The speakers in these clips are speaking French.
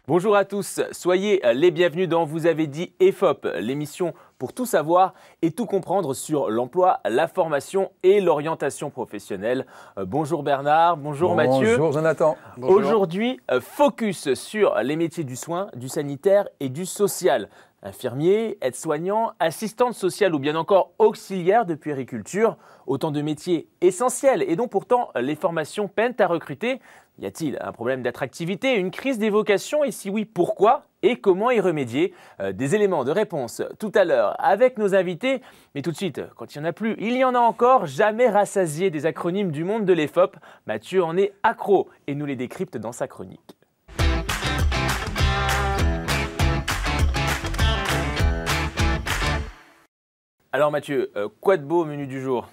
Bonjour à tous, soyez les bienvenus dans Vous avez dit EFOP, l'émission pour tout savoir et tout comprendre sur l'emploi, la formation et l'orientation professionnelle. Bonjour Bernard, bonjour Mathieu. Bonjour Jonathan. Bonjour. Aujourd'hui, focus sur les métiers du soin, du sanitaire et du social. Infirmier, aide-soignant, assistante sociale ou bien encore auxiliaire de puériculture, autant de métiers essentiels et dont pourtant les formations peinent à recruter. Y a-t-il un problème d'attractivité, une crise des vocations et si oui, pourquoi et comment y remédier? Des éléments de réponse tout à l'heure avec nos invités. Mais tout de suite, quand il n'y en a plus, il y en a encore, jamais rassasié des acronymes du monde de l'EFOP. Mathieu en est accro et nous les décrypte dans sa chronique. Alors Mathieu, quoi de beau au menu du jour?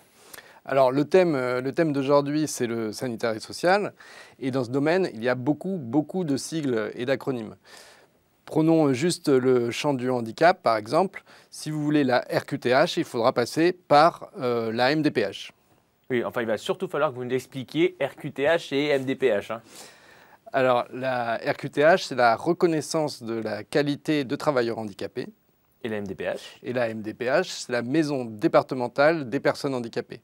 Alors le thème d'aujourd'hui, c'est le sanitaire et social. Et dans ce domaine, il y a beaucoup de sigles et d'acronymes. Prenons juste le champ du handicap, par exemple. Si vous voulez la RQTH, il faudra passer par la MDPH. Oui, enfin il va surtout falloir que vous nous expliquiez RQTH et MDPH. Alors la RQTH, c'est la reconnaissance de la qualité de travailleur handicapé. Et la MDPH? Et la MDPH, c'est la maison départementale des personnes handicapées.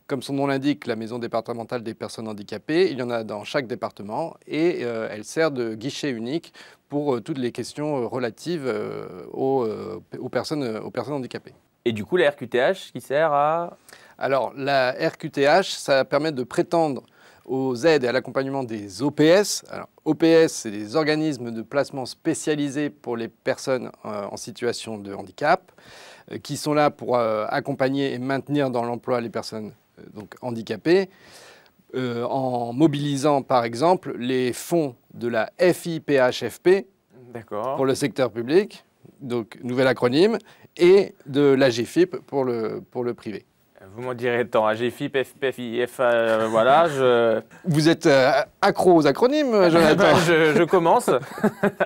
Comme son nom l'indique, la maison départementale des personnes handicapées, il y en a dans chaque département et elle sert de guichet unique pour toutes les questions relatives aux personnes handicapées. Et du coup, la RQTH qui sert à... Alors, la RQTH, ça permet de prétendre aux aides et à l'accompagnement des OPS. Alors, OPS, c'est des organismes de placement spécialisés pour les personnes en situation de handicap, qui sont là pour accompagner et maintenir dans l'emploi les personnes donc handicapées, en mobilisant par exemple les fonds de la FIPHFP pour le secteur public, donc nouvel acronyme, et de l'AGFIP pour le privé. Vous m'en direz tant, AGFIP, FPFIF, voilà. Vous êtes accro aux acronymes, Jonathan. Je commence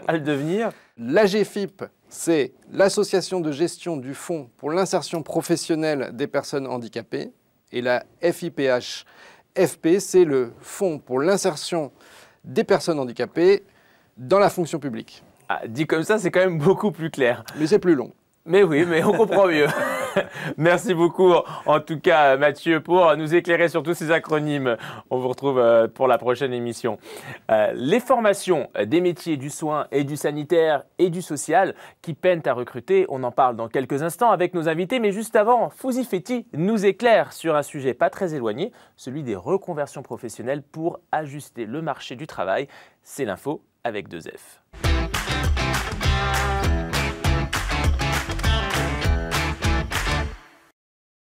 à le devenir. L'AGFIP, c'est l'Association de gestion du Fonds pour l'insertion professionnelle des personnes handicapées. Et la FIPH-FP, c'est le Fonds pour l'insertion des personnes handicapées dans la fonction publique. Ah, dit comme ça, c'est quand même beaucoup plus clair. Mais c'est plus long. Mais oui, mais on comprend mieux. Merci beaucoup, en tout cas, Mathieu, pour nous éclairer sur tous ces acronymes. On vous retrouve pour la prochaine émission. Les formations des métiers du soin et du sanitaire et du social qui peinent à recruter, on en parle dans quelques instants avec nos invités. Mais juste avant, Fouzi Fetti nous éclaire sur un sujet pas très éloigné, celui des reconversions professionnelles pour ajuster le marché du travail. C'est l'info avec 2F.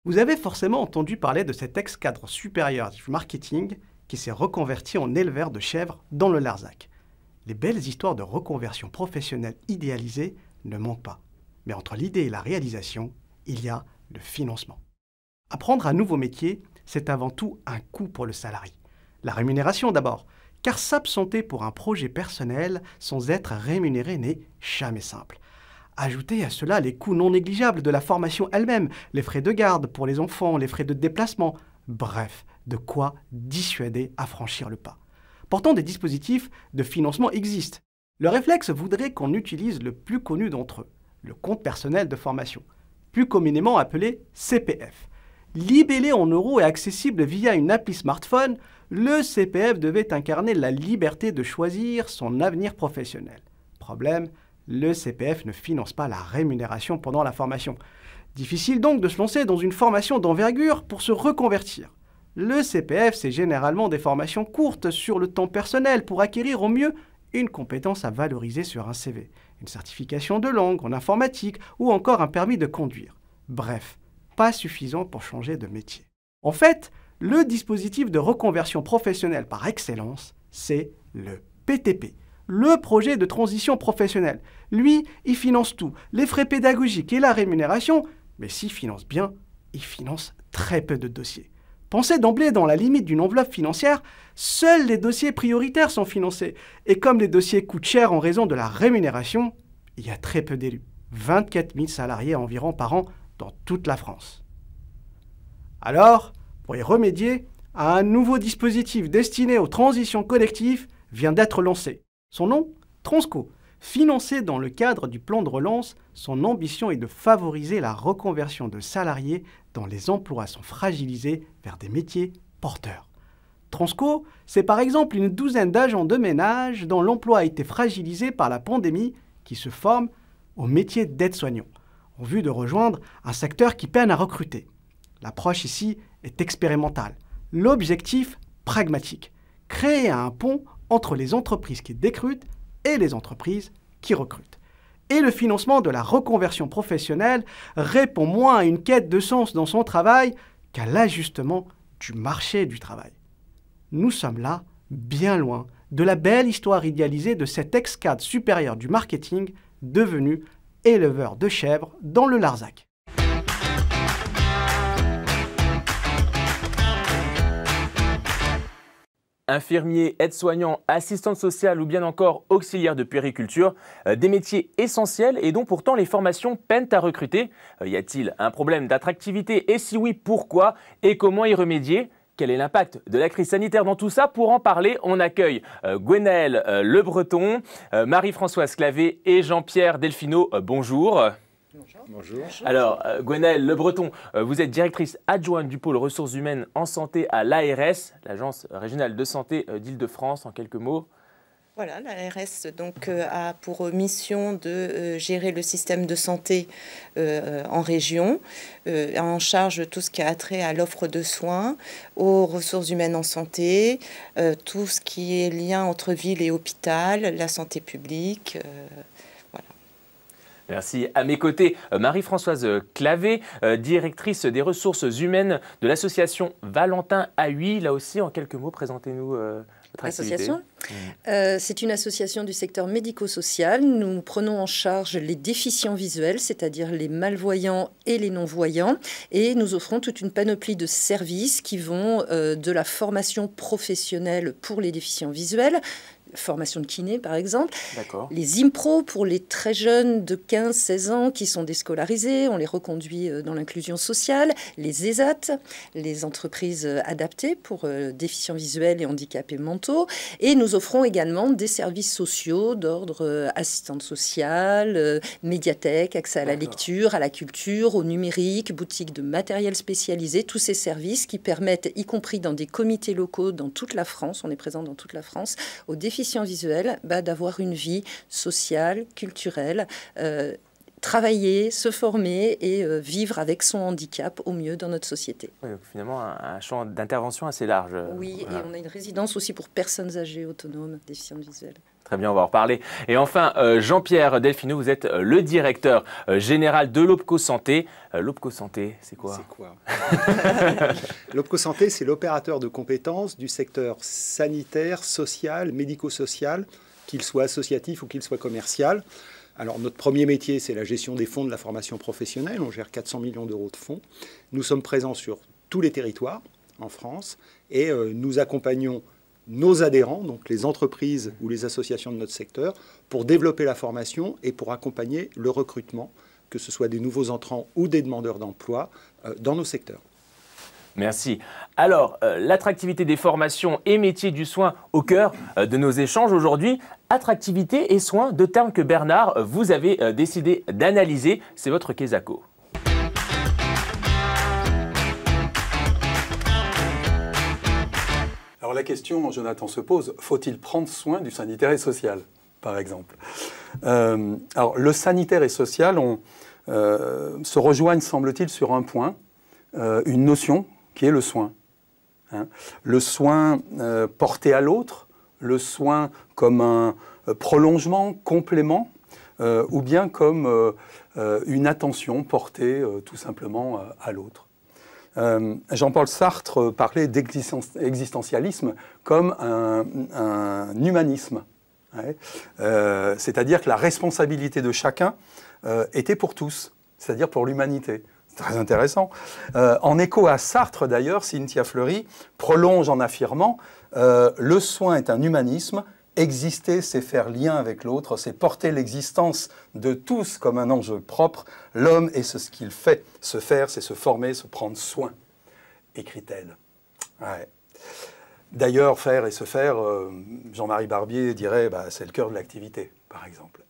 Vous avez forcément entendu parler de cet ex-cadre supérieur du marketing qui s'est reconverti en éleveur de chèvres dans le Larzac. Les belles histoires de reconversion professionnelle idéalisée ne manquent pas. Mais entre l'idée et la réalisation, il y a le financement. Apprendre un nouveau métier, c'est avant tout un coût pour le salarié. La rémunération d'abord, car s'absenter pour un projet personnel sans être rémunéré n'est jamais simple. Ajoutez à cela les coûts non négligeables de la formation elle-même, les frais de garde pour les enfants, les frais de déplacement. Bref, de quoi dissuader à franchir le pas. Pourtant, des dispositifs de financement existent. Le réflexe voudrait qu'on utilise le plus connu d'entre eux, le compte personnel de formation, plus communément appelé CPF. Libellé en euros et accessible via une appli smartphone, le CPF devait incarner la liberté de choisir son avenir professionnel. Problème, le CPF ne finance pas la rémunération pendant la formation. Difficile donc de se lancer dans une formation d'envergure pour se reconvertir. Le CPF, c'est généralement des formations courtes sur le temps personnel pour acquérir au mieux une compétence à valoriser sur un CV, une certification de langue en informatique ou encore un permis de conduire. Bref, pas suffisant pour changer de métier. En fait, le dispositif de reconversion professionnelle par excellence, c'est le PTP. Le projet de transition professionnelle. Lui, il finance tout, les frais pédagogiques et la rémunération, mais s'il finance bien, il finance très peu de dossiers. Pensez d'emblée dans la limite d'une enveloppe financière, seuls les dossiers prioritaires sont financés. Et comme les dossiers coûtent cher en raison de la rémunération, il y a très peu d'élus. 24 000 salariés environ par an dans toute la France. Alors, pour y remédier, un nouveau dispositif destiné aux transitions collectives vient d'être lancé. Son nom, Transco, financé dans le cadre du plan de relance, son ambition est de favoriser la reconversion de salariés dont les emplois sont fragilisés vers des métiers porteurs. Transco, c'est par exemple une douzaine d'agents de ménage dont l'emploi a été fragilisé par la pandémie qui se forment au métier d'aide-soignant, en vue de rejoindre un secteur qui peine à recruter. L'approche ici est expérimentale. L'objectif, pragmatique. Créer un pont entre les entreprises qui décrutent et les entreprises qui recrutent. Et le financement de la reconversion professionnelle répond moins à une quête de sens dans son travail qu'à l'ajustement du marché du travail. Nous sommes là, bien loin, de la belle histoire idéalisée de cet ex-cadre supérieur du marketing devenu éleveur de chèvres dans le Larzac. Infirmier, aide-soignant, assistante sociale ou bien encore auxiliaire de puériculture, des métiers essentiels et dont pourtant les formations peinent à recruter. Y a-t-il un problème d'attractivité et si oui, pourquoi et comment y remédier? Quel est l'impact de la crise sanitaire dans tout ça? Pour en parler, on accueille Gwenaëlle Le Breton, Marie-Françoise Clavé et Jean-Pierre Delfino. Bonjour. Bonjour. Alors, Gwenaëlle Le Breton, vous êtes directrice adjointe du pôle ressources humaines en santé à l'ARS, l'Agence régionale de santé d'Île-de-France, en quelques mots. Voilà, l'ARS donc a pour mission de gérer le système de santé en région, en charge de tout ce qui a trait à l'offre de soins, aux ressources humaines en santé, tout ce qui est lien entre ville et hôpital, la santé publique. Merci. À mes côtés, Marie-Françoise Clavé, directrice des ressources humaines de l'association Valentin AUI. Là aussi, en quelques mots, présentez-nous votre association. C'est une association du secteur médico-social. Nous prenons en charge les déficients visuels, c'est-à-dire les malvoyants et les non-voyants. Et nous offrons toute une panoplie de services qui vont de la formation professionnelle pour les déficients visuels, formation de kiné par exemple, les impros pour les très jeunes de 15-16 ans qui sont déscolarisés, on les reconduit dans l'inclusion sociale, les ESAT, les entreprises adaptées pour déficients visuels et handicapés mentaux, et nous offrons également des services sociaux d'ordre assistante sociale, médiathèque, accès à la lecture, à la culture, au numérique, boutique de matériel spécialisé, tous ces services qui permettent, y compris dans des comités locaux dans toute la France, on est présent dans toute la France, aux déficients visuels, d'avoir une vie sociale, culturelle, travailler, se former et vivre avec son handicap au mieux dans notre société. Oui, donc finalement, un champ d'intervention assez large. Oui, voilà. Et on a une résidence aussi pour personnes âgées autonomes, déficientes visuelles. Très bien, on va en reparler. Et enfin, Jean-Pierre Delfino, vous êtes le directeur général de l'Opco Santé. L'Opco Santé, c'est quoi? L'Opco Santé, c'est l'opérateur de compétences du secteur sanitaire, social, médico-social, qu'il soit associatif ou qu'il soit commercial. Alors, notre premier métier, c'est la gestion des fonds de la formation professionnelle. On gère 400 millions d'euros de fonds. Nous sommes présents sur tous les territoires en France et nous accompagnons nos adhérents, donc les entreprises ou les associations de notre secteur, pour développer la formation et pour accompagner le recrutement, que ce soit des nouveaux entrants ou des demandeurs d'emploi dans nos secteurs. Merci. Alors, l'attractivité des formations et métiers du soin au cœur de nos échanges aujourd'hui. Attractivité et soins, deux termes que Bernard, vous avez décidé d'analyser. C'est votre Quesaco. Alors la question, Jonathan, se pose, faut-il prendre soin du sanitaire et social, par exemple? Alors le sanitaire et social se rejoignent, semble-t-il, sur un point, une notion qui est le soin. Le soin porté à l'autre, le soin comme un prolongement, complément, ou bien comme une attention portée tout simplement à l'autre. Jean-Paul Sartre parlait d'existentialisme comme un humanisme. C'est-à-dire que la responsabilité de chacun était pour tous, c'est-à-dire pour l'humanité. C'est très intéressant. En écho à Sartre, d'ailleurs, Cynthia Fleury prolonge en affirmant « Le soin est un humanisme, exister, c'est faire lien avec l'autre, c'est porter l'existence de tous comme un enjeu propre. L'homme est ce qu'il fait. Se faire, c'est se former, se prendre soin. » écrit-elle. Ouais. D'ailleurs, faire et se faire, Jean-Marie Barbier dirait, c'est le cœur de l'activité, par exemple.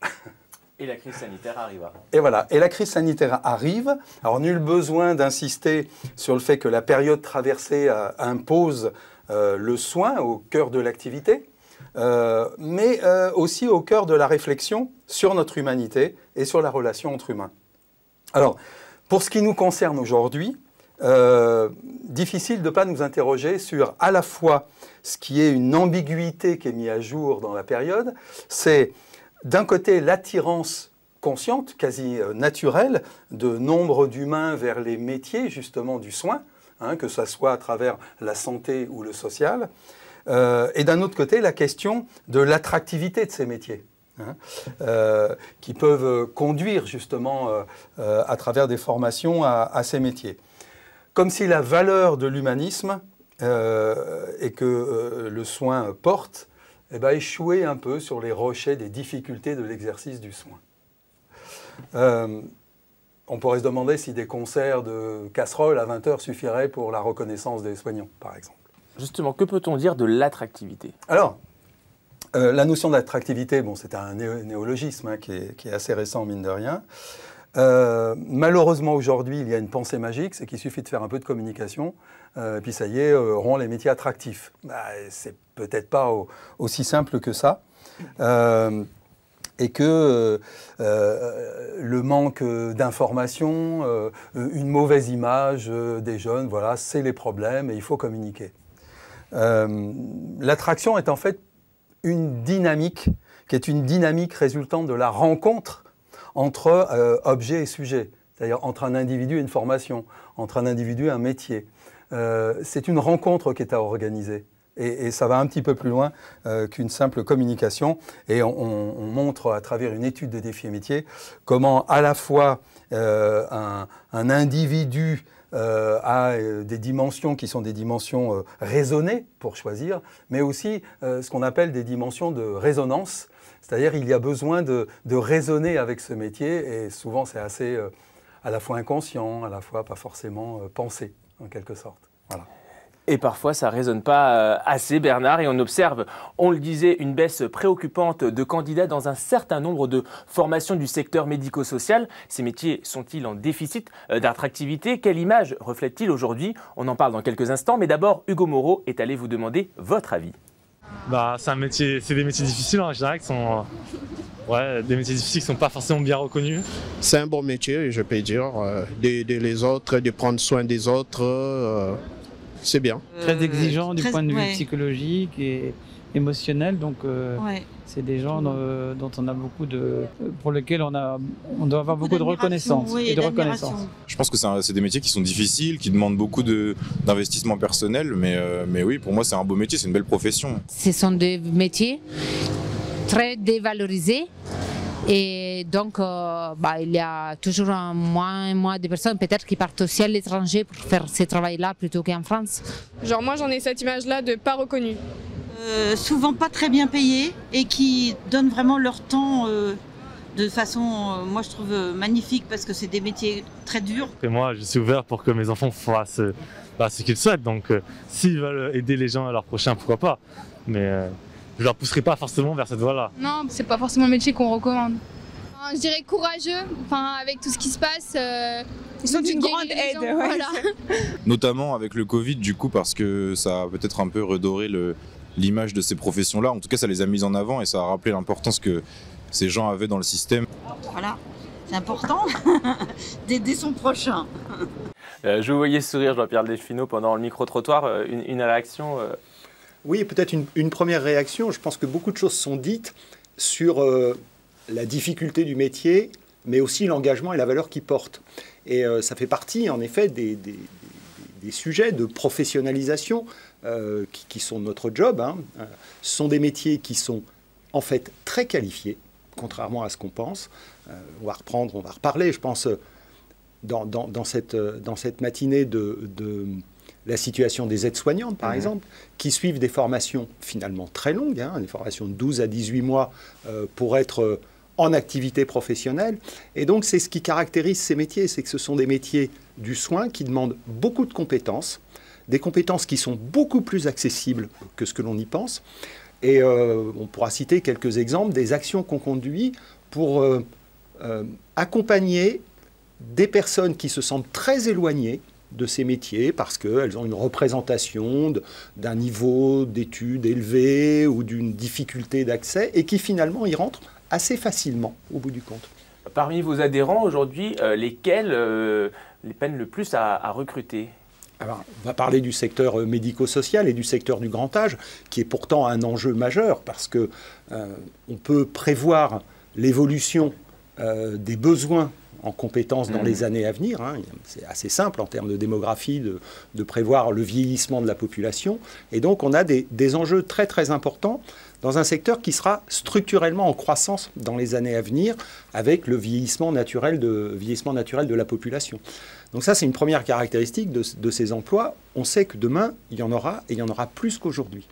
Et la crise sanitaire arriva. Et voilà, et la crise sanitaire arrive. Alors, nul besoin d'insister sur le fait que la période traversée impose le soin au cœur de l'activité, mais aussi au cœur de la réflexion sur notre humanité et sur la relation entre humains. Alors, pour ce qui nous concerne aujourd'hui, difficile de ne pas nous interroger sur à la fois ce qui est une ambiguïté qui est mise à jour dans la période, c'est d'un côté l'attirance consciente, quasi naturelle, de nombre d'humains vers les métiers justement du soin, que ce soit à travers la santé ou le social, et d'un autre côté la question de l'attractivité de ces métiers. Qui peuvent conduire justement à travers des formations à ces métiers. Comme si la valeur de l'humanisme et que le soin porte échouait un peu sur les rochers des difficultés de l'exercice du soin. On pourrait se demander si des concerts de casseroles à 20h suffiraient pour la reconnaissance des soignants, par exemple. Justement, que peut-on dire de l'attractivité? Alors, la notion d'attractivité, c'est un néologisme qui est assez récent, mine de rien. Malheureusement, aujourd'hui, il y a une pensée magique, c'est qu'il suffit de faire un peu de communication, puis ça y est, rend les métiers attractifs. C'est peut-être pas aussi simple que ça. Et que le manque d'information, une mauvaise image des jeunes, voilà, c'est les problèmes et il faut communiquer. L'attraction est en fait une dynamique qui est une dynamique résultante de la rencontre entre objet et sujet, c'est-à-dire entre un individu et une formation, entre un individu et un métier. C'est une rencontre qui est à organiser. Et ça va un petit peu plus loin qu'une simple communication. Et on montre à travers une étude de défis et métiers comment à la fois un individu a des dimensions qui sont des dimensions raisonnées pour choisir, mais aussi ce qu'on appelle des dimensions de résonance. C'est-à-dire il y a besoin de raisonner avec ce métier et souvent c'est assez à la fois inconscient, à la fois pas forcément pensé en quelque sorte. Voilà. Et parfois, ça ne résonne pas assez, Bernard, et on observe, on le disait, une baisse préoccupante de candidats dans un certain nombre de formations du secteur médico-social. Ces métiers sont-ils en déficit d'attractivité? Quelle image reflètent-ils aujourd'hui? On en parle dans quelques instants, mais d'abord, Hugo Moreau est allé vous demander votre avis. C'est des métiers difficiles en général, qui sont des métiers difficiles qui ne sont pas forcément bien reconnus. C'est un bon métier, je peux dire, d'aider les autres, de prendre soin des autres. C'est bien. Très exigeant du point de vue psychologique et émotionnel, donc c'est des gens dont on a beaucoup pour lesquels on doit avoir beaucoup de reconnaissance et de reconnaissance. Je pense que c'est des métiers qui sont difficiles, qui demandent beaucoup d'investissement personnel, mais oui, pour moi c'est un beau métier, c'est une belle profession. Ce sont des métiers très dévalorisés. Et donc, il y a toujours moins et moins de personnes peut-être qui partent aussi à l'étranger pour faire ce travail-là plutôt qu'en France. Genre moi j'en ai cette image-là de pas reconnu. Souvent pas très bien payés et qui donnent vraiment leur temps de façon, moi je trouve magnifique parce que c'est des métiers très durs. Et moi je suis ouvert pour que mes enfants fassent ce qu'ils souhaitent, donc s'ils veulent aider les gens à leur prochain, pourquoi pas. Mais je ne leur pousserai pas forcément vers cette voie-là. Non, c'est pas forcément un métier qu'on recommande. Je dirais courageux, avec tout ce qui se passe. Ils sont d'une grande aide. Ouais. Voilà. Notamment avec le Covid, du coup, parce que ça a peut-être un peu redoré l'image de ces professions-là. En tout cas, ça les a mises en avant et ça a rappelé l'importance que ces gens avaient dans le système. Voilà, c'est important d'aider son prochain. Je vous voyais sourire, Jean-Pierre Delfino, pendant le micro-trottoir. Une réaction Oui, peut-être une première réaction. Je pense que beaucoup de choses sont dites sur la difficulté du métier, mais aussi l'engagement et la valeur qu'il porte. Et ça fait partie, en effet, des sujets de professionnalisation qui sont notre job. Ce sont des métiers qui sont, en fait, très qualifiés, contrairement à ce qu'on pense. On va reparler, je pense, dans cette matinée de la situation des aides-soignantes, par exemple, qui suivent des formations finalement très longues, des formations de 12 à 18 mois pour être en activité professionnelle. Et donc, c'est ce qui caractérise ces métiers, c'est que ce sont des métiers du soin qui demandent beaucoup de compétences, des compétences qui sont beaucoup plus accessibles que ce que l'on y pense. Et on pourra citer quelques exemples des actions qu'on conduit pour accompagner des personnes qui se sentent très éloignées de ces métiers parce qu'elles ont une représentation d'un niveau d'études élevé ou d'une difficulté d'accès et qui finalement y rentrent assez facilement au bout du compte. Parmi vos adhérents aujourd'hui, lesquels les peinent le plus à recruter ? Alors, on va parler du secteur médico-social et du secteur du grand âge, qui est pourtant un enjeu majeur parce que on peut prévoir l'évolution des besoins en compétences dans les années à venir. Hein. C'est assez simple en termes de démographie de prévoir le vieillissement de la population. Et donc, on a des enjeux très, très importants dans un secteur qui sera structurellement en croissance dans les années à venir avec le vieillissement naturel de la population. Donc ça, c'est une première caractéristique de ces emplois. On sait que demain, il y en aura, et il y en aura plus qu'aujourd'hui.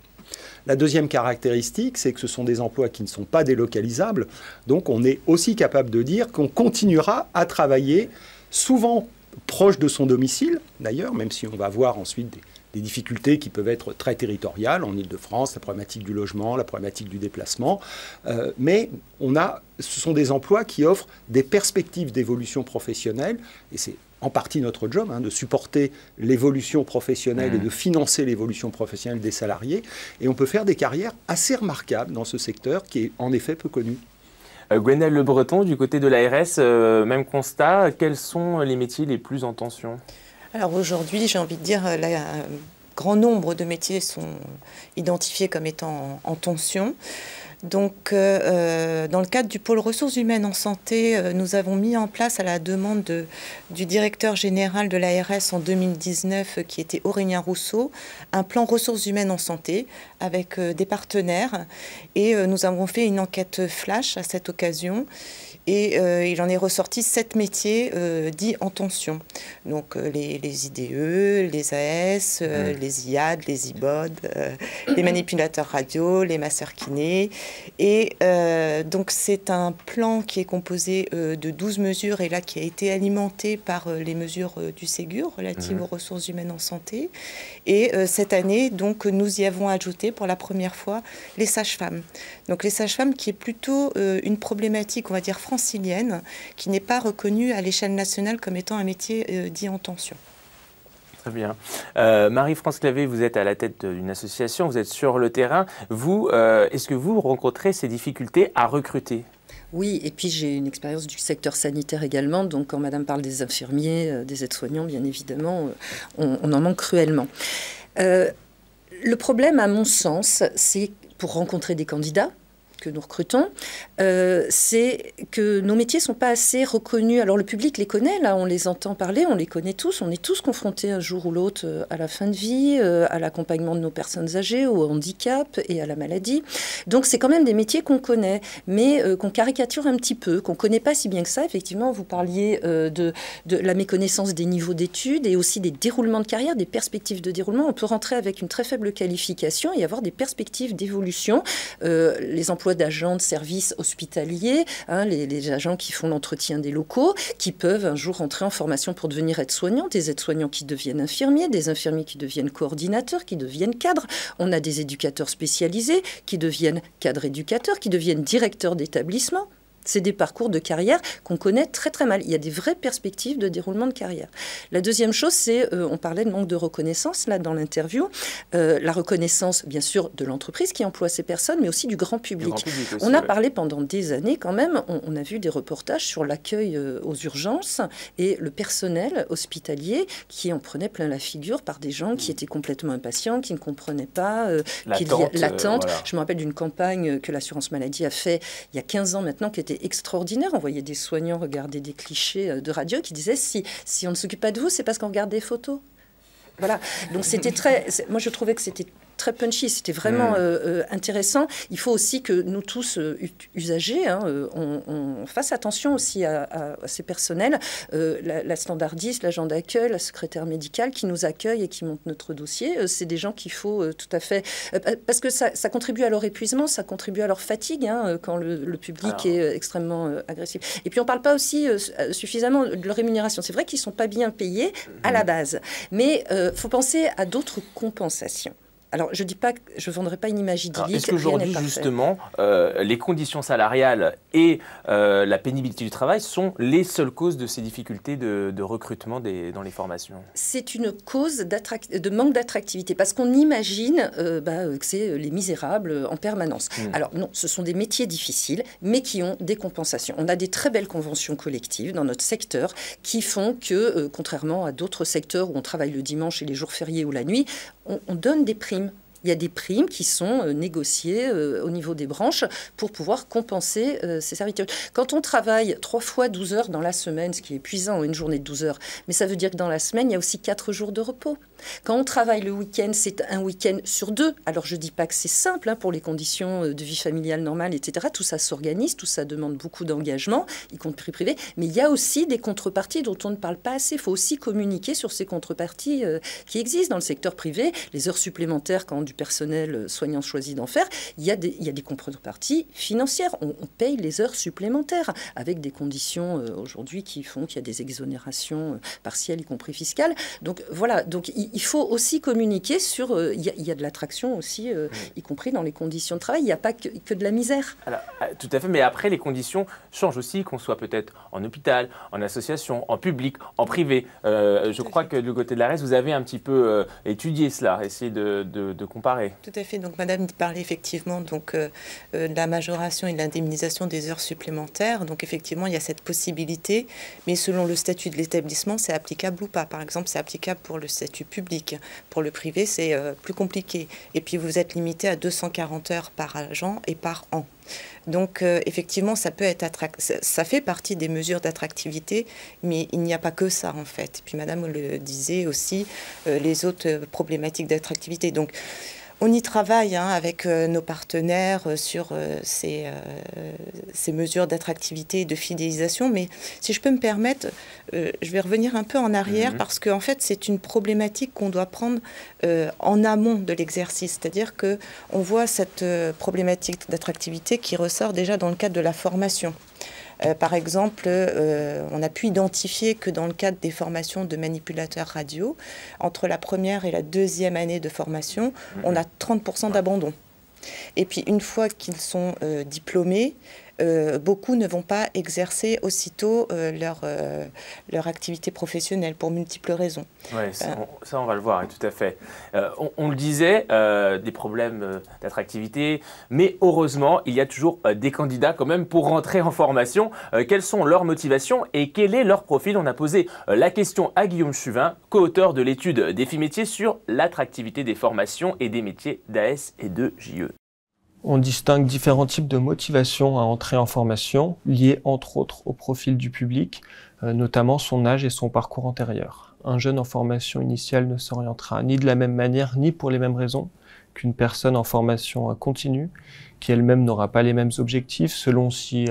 La deuxième caractéristique, c'est que ce sont des emplois qui ne sont pas délocalisables. Donc on est aussi capable de dire qu'on continuera à travailler souvent proche de son domicile, d'ailleurs, même si on va voir ensuite des difficultés qui peuvent être très territoriales, en Ile-de-France, la problématique du logement, la problématique du déplacement. Mais ce sont des emplois qui offrent des perspectives d'évolution professionnelle, et c'est en partie notre job, de supporter l'évolution professionnelle et de financer l'évolution professionnelle des salariés. Et on peut faire des carrières assez remarquables dans ce secteur qui est en effet peu connu. Gwenaëlle Le Breton, du côté de l'ARS, même constat, quels sont les métiers les plus en tension ? Alors aujourd'hui, j'ai envie de dire, un grand nombre de métiers sont identifiés comme étant en tension. Donc, dans le cadre du pôle ressources humaines en santé, nous avons mis en place à la demande du directeur général de l'ARS en 2019, qui était Aurélien Rousseau, un plan ressources humaines en santé avec des partenaires. Et nous avons fait une enquête flash à cette occasion. Et il en est ressorti 7 métiers dits en tension. Donc les IDE, les AS, les IAD, les IBOD, les manipulateurs radio, les masseurs kinés. Et donc c'est un plan qui est composé de 12 mesures et là qui a été alimenté par les mesures du Ségur relatives aux ressources humaines en santé. Et cette année, donc, nous y avons ajouté pour la première fois les sages-femmes. Donc les sages-femmes qui est plutôt une problématique, on va dire, francilienne, qui n'est pas reconnue à l'échelle nationale comme étant un métier dit en tension. Très bien. Marie-France Clavé, vous êtes à la tête d'une association, vous êtes sur le terrain. Vous, est-ce que vous rencontrez ces difficultés à recruter ? Oui, et puis j'ai une expérience du secteur sanitaire également. Donc quand Madame parle des infirmiers, des aides-soignants, bien évidemment, on en manque cruellement. Le problème, à mon sens, c'est pour rencontrer des candidats que nous recrutons, c'est que nos métiers ne sont pas assez reconnus. Alors le public les connaît, là, on les entend parler, on les connaît tous, on est tous confrontés un jour ou l'autre à la fin de vie, à l'accompagnement de nos personnes âgées, au handicap et à la maladie. Donc c'est quand même des métiers qu'on connaît, mais qu'on caricature un petit peu, qu'on ne connaît pas si bien que ça. Effectivement, vous parliez de la méconnaissance des niveaux d'études et aussi des déroulements de carrière, des perspectives de déroulement. On peut rentrer avec une très faible qualification et avoir des perspectives d'évolution. Les emplois d'agents de services hospitaliers, les agents qui font l'entretien des locaux, qui peuvent un jour rentrer en formation pour devenir aides-soignants, des aides-soignants qui deviennent infirmiers, des infirmiers qui deviennent coordinateurs, qui deviennent cadres. On a des éducateurs spécialisés qui deviennent cadres-éducateurs, qui deviennent directeurs d'établissement. C'est des parcours de carrière qu'on connaît très très mal. Il y a des vraies perspectives de déroulement de carrière. La deuxième chose, c'est, on parlait de manque de reconnaissance là dans l'interview, la reconnaissance bien sûr de l'entreprise qui emploie ces personnes, mais aussi du grand public. Aussi, on a parlé pendant des années quand même, on a vu des reportages sur l'accueil aux urgences et le personnel hospitalier qui en prenait plein la figure par des gens qui étaient complètement impatients, qui ne comprenaient pas, l'attente. Voilà. Je me rappelle d'une campagne que l'assurance maladie a fait il y a 15 ans maintenant qui était extraordinaire. On voyait des soignants regarder des clichés de radio qui disaient si on ne s'occupe pas de vous, c'est parce qu'on regarde des photos. Voilà. Donc c'était très... Moi, je trouvais que c'était très punchy. C'était vraiment intéressant. Il faut aussi que nous tous, usagers, on fasse attention aussi à ces personnels. La standardiste, l'agent d'accueil, la secrétaire médicale qui nous accueille et qui monte notre dossier, c'est des gens qu'il faut tout à fait... parce que ça contribue à leur épuisement, ça contribue à leur fatigue quand le public est extrêmement agressif. Et puis on ne parle pas aussi suffisamment de leur rémunération. C'est vrai qu'ils ne sont pas bien payés à la base, mais il faut penser à d'autres compensations. Alors, je ne dis pas que je ne vendrai pas une image idyllique. Est-ce qu'aujourd'hui, justement, les conditions salariales et la pénibilité du travail sont les seules causes de ces difficultés de recrutement dans les formations? C'est une cause de manque d'attractivité, parce qu'on imagine que c'est les misérables en permanence. Alors non, ce sont des métiers difficiles, mais qui ont des compensations. On a des très belles conventions collectives dans notre secteur qui font que, contrairement à d'autres secteurs où on travaille le dimanche et les jours fériés ou la nuit, on donne des primes. Il y a des primes qui sont négociées au niveau des branches pour pouvoir compenser ces servitudes. Quand on travaille 3 fois 12 heures dans la semaine, ce qui est épuisant, une journée de 12 heures, mais ça veut dire que dans la semaine, il y a aussi 4 jours de repos. Quand on travaille le week-end, c'est un week-end sur 2. Alors, je ne dis pas que c'est simple pour les conditions de vie familiale normale, etc. Tout ça s'organise, tout ça demande beaucoup d'engagement, y compris privé. Mais il y a aussi des contreparties dont on ne parle pas assez. Il faut aussi communiquer sur ces contreparties qui existent dans le secteur privé. Les heures supplémentaires, quand du personnel soignant choisit d'en faire, il y a des contreparties financières. On paye les heures supplémentaires avec des conditions aujourd'hui qui font qu'il y a des exonérations partielles, y compris fiscales. Donc, voilà. Donc, il faut aussi communiquer sur... il y a de l'attraction aussi, y compris dans les conditions de travail. Il n'y a pas que de la misère. Alors, tout à fait, mais après, les conditions changent aussi, qu'on soit peut-être en hôpital, en association, en public, en privé. Je crois que du côté de l'ARES, vous avez un petit peu étudié cela, essayé de comparer. Tout à fait. Donc, Madame parlait effectivement de la majoration et de l'indemnisation des heures supplémentaires. Donc, effectivement, il y a cette possibilité, mais selon le statut de l'établissement, c'est applicable ou pas. Par exemple, c'est applicable pour le statut public. Pour le privé, c'est plus compliqué. Et puis, vous êtes limité à 240 heures par agent et par an. Donc, effectivement, ça peut être ça fait partie des mesures d'attractivité, mais il n'y a pas que ça, en fait. Et puis, Madame le disait aussi, les autres problématiques d'attractivité. Donc, on y travaille avec nos partenaires sur ces mesures d'attractivité et de fidélisation. Mais si je peux me permettre, je vais revenir un peu en arrière parce qu'en fait, c'est une problématique qu'on doit prendre en amont de l'exercice. C'est-à-dire qu'on voit cette problématique d'attractivité qui ressort déjà dans le cadre de la formation. Par exemple, on a pu identifier que dans le cadre des formations de manipulateurs radio, entre la première et la deuxième année de formation, on a 30% d'abandon. Et puis, une fois qu'ils sont diplômés, beaucoup ne vont pas exercer aussitôt leur activité professionnelle pour multiples raisons. Oui, ça on va le voir, tout à fait. On le disait, des problèmes d'attractivité, mais heureusement, il y a toujours des candidats quand même pour rentrer en formation. Quelles sont leurs motivations et quel est leur profil? On a posé la question à Guillaume Chuvin, co-auteur de l'étude Défi Métiers sur l'attractivité des formations et des métiers d'AS et de JE. On distingue différents types de motivations à entrer en formation, liées entre autres au profil du public, notamment son âge et son parcours antérieur. Un jeune en formation initiale ne s'orientera ni de la même manière, ni pour les mêmes raisons qu'une personne en formation continue, qui elle-même n'aura pas les mêmes objectifs selon si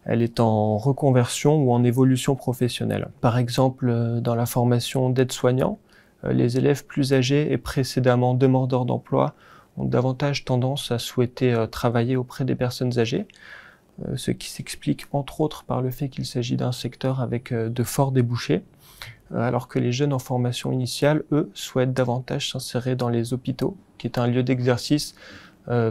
elle est en reconversion ou en évolution professionnelle. Par exemple, dans la formation d'aide-soignant, les élèves plus âgés et précédemment demandeurs d'emploi ont davantage tendance à souhaiter travailler auprès des personnes âgées, ce qui s'explique entre autres par le fait qu'il s'agit d'un secteur avec de forts débouchés, alors que les jeunes en formation initiale, eux, souhaitent davantage s'insérer dans les hôpitaux, qui est un lieu d'exercice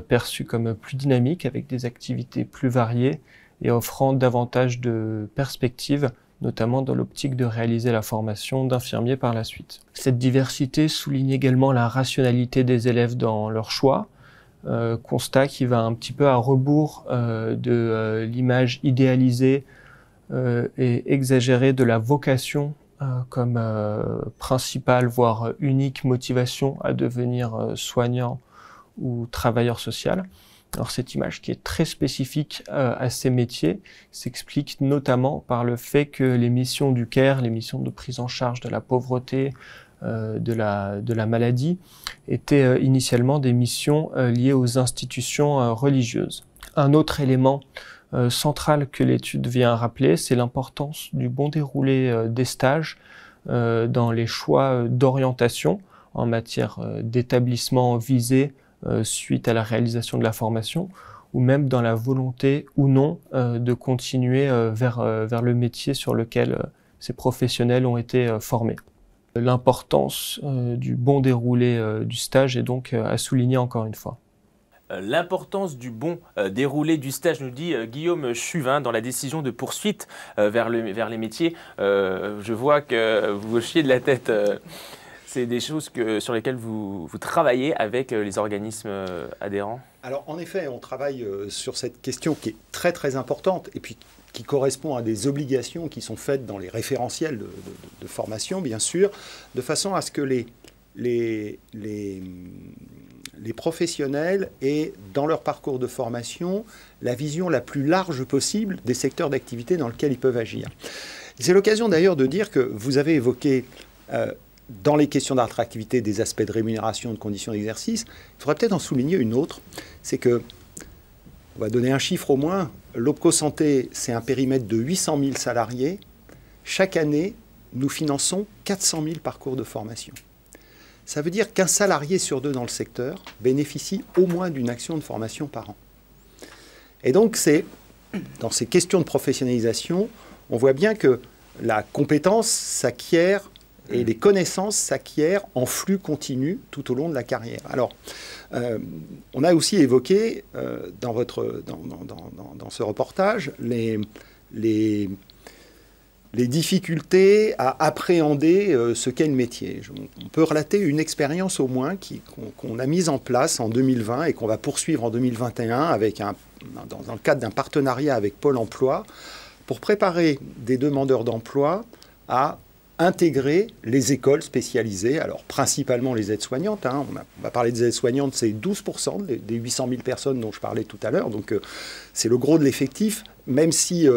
perçu comme plus dynamique, avec des activités plus variées et offrant davantage de perspectives, notamment dans l'optique de réaliser la formation d'infirmier par la suite. Cette diversité souligne également la rationalité des élèves dans leur choix, constat qui va un petit peu à rebours de l'image idéalisée et exagérée de la vocation comme principale, voire unique motivation à devenir soignant ou travailleur social. Alors cette image qui est très spécifique à ces métiers s'explique notamment par le fait que les missions du CARE, les missions de prise en charge de la pauvreté, de la maladie étaient initialement des missions liées aux institutions religieuses. Un autre élément central que l'étude vient rappeler, c'est l'importance du bon déroulé des stages dans les choix d'orientation en matière d'établissement visé suite à la réalisation de la formation, ou même dans la volonté ou non de continuer vers le métier sur lequel ces professionnels ont été formés. L'importance du bon déroulé du stage est donc à souligner encore une fois. L'importance du bon déroulé du stage, nous dit Guillaume Chuvin dans la décision de poursuite vers les métiers. Je vois que vous hochiez de la tête. C'est des choses sur lesquelles vous travaillez avec les organismes adhérents? Alors en effet, on travaille sur cette question qui est très très importante et puis qui correspond à des obligations qui sont faites dans les référentiels de formation, bien sûr, de façon à ce que les professionnels aient, dans leur parcours de formation, la vision la plus large possible des secteurs d'activité dans lesquels ils peuvent agir. C'est l'occasion d'ailleurs de dire que vous avez évoqué dans les questions d'attractivité des aspects de rémunération, de conditions d'exercice. Il faudrait peut-être en souligner une autre, c'est que, on va donner un chiffre au moins, l'Opco Santé, c'est un périmètre de 800 000 salariés. Chaque année, nous finançons 400 000 parcours de formation. Ça veut dire qu'un salarié sur 2 dans le secteur bénéficie au moins d'une action de formation par an. Et donc, dans ces questions de professionnalisation, on voit bien que la compétence s'acquiert et les connaissances s'acquièrent en flux continu tout au long de la carrière. Alors, on a aussi évoqué dans ce reportage les difficultés à appréhender ce qu'est le métier. On peut relater une expérience au moins qu'on a mise en place en 2020 et qu'on va poursuivre en 2021 dans le cadre d'un partenariat avec Pôle emploi pour préparer des demandeurs d'emploi à intégrer les écoles spécialisées, alors principalement les aides-soignantes. On va parler des aides-soignantes, c'est 12% des 800 000 personnes dont je parlais tout à l'heure, donc c'est le gros de l'effectif, même si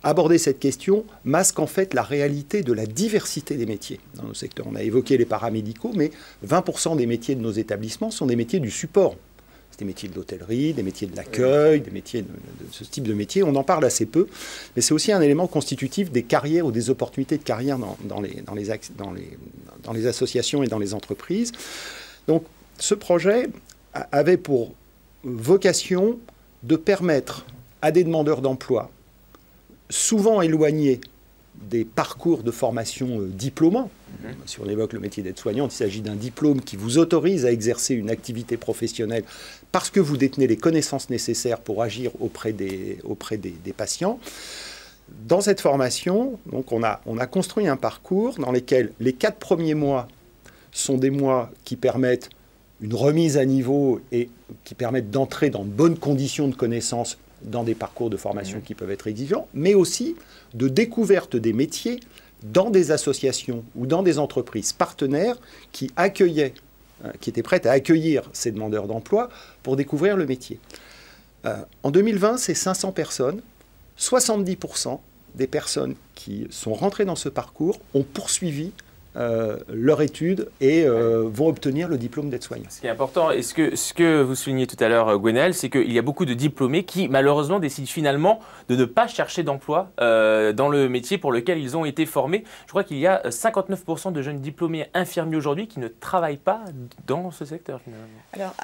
aborder cette question masque en fait la réalité de la diversité des métiers dans nos secteurs. On a évoqué les paramédicaux, mais 20% des métiers de nos établissements sont des métiers du support. Des métiers de l'hôtellerie, des métiers de l'accueil, des métiers de ce type de métier. On en parle assez peu, mais c'est aussi un élément constitutif des carrières ou des opportunités de carrière dans les associations et dans les entreprises. Donc ce projet avait pour vocation de permettre à des demandeurs d'emploi, souvent éloignés des parcours de formation diplômants. Si on évoque le métier d'aide-soignante, il s'agit d'un diplôme qui vous autorise à exercer une activité professionnelle parce que vous détenez les connaissances nécessaires pour agir auprès des patients. Dans cette formation, donc on a construit un parcours dans lequel les 4 premiers mois sont des mois qui permettent une remise à niveau et qui permettent d'entrer dans de bonnes conditions de connaissances dans des parcours de formation qui peuvent être exigeants, mais aussi de découverte des métiers dans des associations ou dans des entreprises partenaires qui étaient prêtes à accueillir ces demandeurs d'emploi pour découvrir le métier. En 2020, c'est 500 personnes. 70% des personnes qui sont rentrées dans ce parcours ont poursuivi leur étude et vont obtenir le diplôme d'aide-soignant. Ce qui est important, et ce que vous soulignez tout à l'heure, Gwenaëlle, c'est qu'il y a beaucoup de diplômés qui, malheureusement, décident finalement de ne pas chercher d'emploi dans le métier pour lequel ils ont été formés. Je crois qu'il y a 59% de jeunes diplômés infirmiers aujourd'hui qui ne travaillent pas dans ce secteur, finalement. Alors,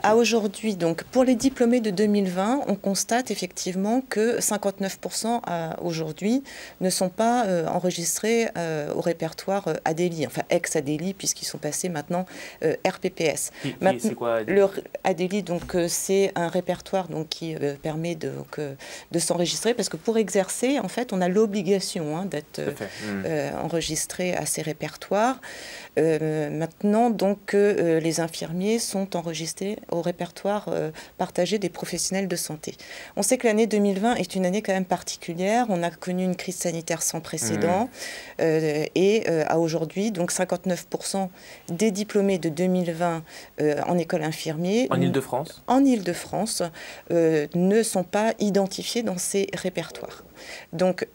à aujourd'hui, donc, pour les diplômés de 2020, on constate effectivement que 59% aujourd'hui ne sont pas enregistrés au répertoire ADELI, enfin ex-ADELI, puisqu'ils sont passés maintenant RPPS. C'est quoi ADELI? Le ADELI, donc, c'est un répertoire donc, qui permet de s'enregistrer, parce que pour exercer, en fait, on a l'obligation d'être enregistré à ces répertoires. Maintenant, donc, les infirmiers sont enregistrés au répertoire partagé des professionnels de santé. On sait que l'année 2020 est une année quand même particulière. On a connu une crise sanitaire sans précédent et à aujourd'hui, donc 59% des diplômés de 2020 en école infirmière en Île-de-France ne sont pas identifiés dans ces répertoires. Donc,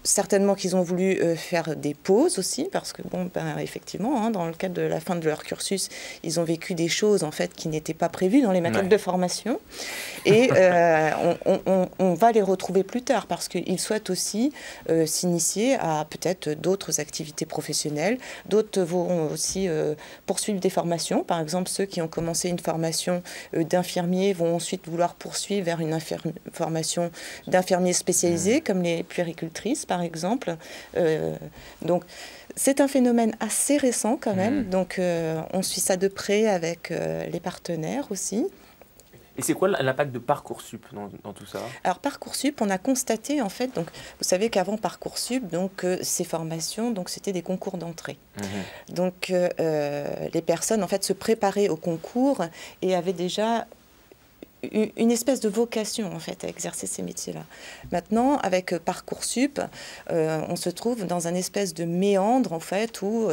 certainement qu'ils ont voulu faire des pauses aussi, parce que, bon, ben, effectivement, hein, dans le cadre de la fin de leur cursus, ils ont vécu des choses, en fait, qui n'étaient pas prévues dans les maquettes de formation. Et on va les retrouver plus tard, parce qu'ils souhaitent aussi s'initier à peut-être d'autres activités professionnelles. D'autres vont aussi poursuivre des formations. Par exemple, ceux qui ont commencé une formation d'infirmier vont ensuite vouloir poursuivre vers une formation d'infirmier spécialisé, comme les puéricultrices, par exemple. Donc, c'est un phénomène assez récent quand même. Donc, on suit ça de près avec les partenaires aussi. Et c'est quoi l'impact de Parcoursup dans tout ça? Alors Parcoursup, on a constaté en fait, donc vous savez qu'avant Parcoursup, donc ces formations, donc c'était des concours d'entrée. Donc les personnes en fait se préparaient au concours et avaient déjà une espèce de vocation en fait à exercer ces métiers-là. Maintenant, avec Parcoursup, on se trouve dans un espèce de méandre en fait où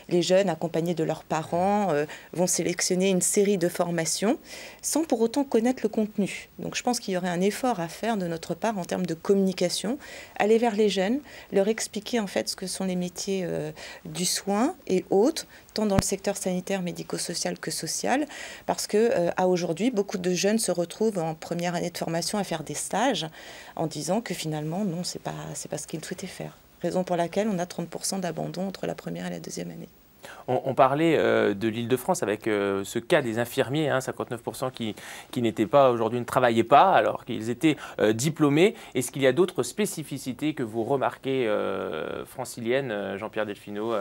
les jeunes, accompagnés de leurs parents, vont sélectionner une série de formations sans pour autant connaître le contenu. Donc, je pense qu'il y aurait un effort à faire de notre part en termes de communication, aller vers les jeunes, leur expliquer en fait ce que sont les métiers du soin et autres, tant dans le secteur sanitaire, médico-social que social, parce que à aujourd'hui, beaucoup de jeunes se retrouvent en première année de formation à faire des stages en disant que finalement, non, c'est pas ce qu'ils souhaitaient faire. Raison pour laquelle on a 30% d'abandon entre la première et la deuxième année. On parlait de l'Île-de-France avec ce cas des infirmiers, hein, 59% qui n'étaient pas, aujourd'hui ne travaillaient pas alors qu'ils étaient diplômés. Est-ce qu'il y a d'autres spécificités que vous remarquez franciliennes, Jean-Pierre Delfino,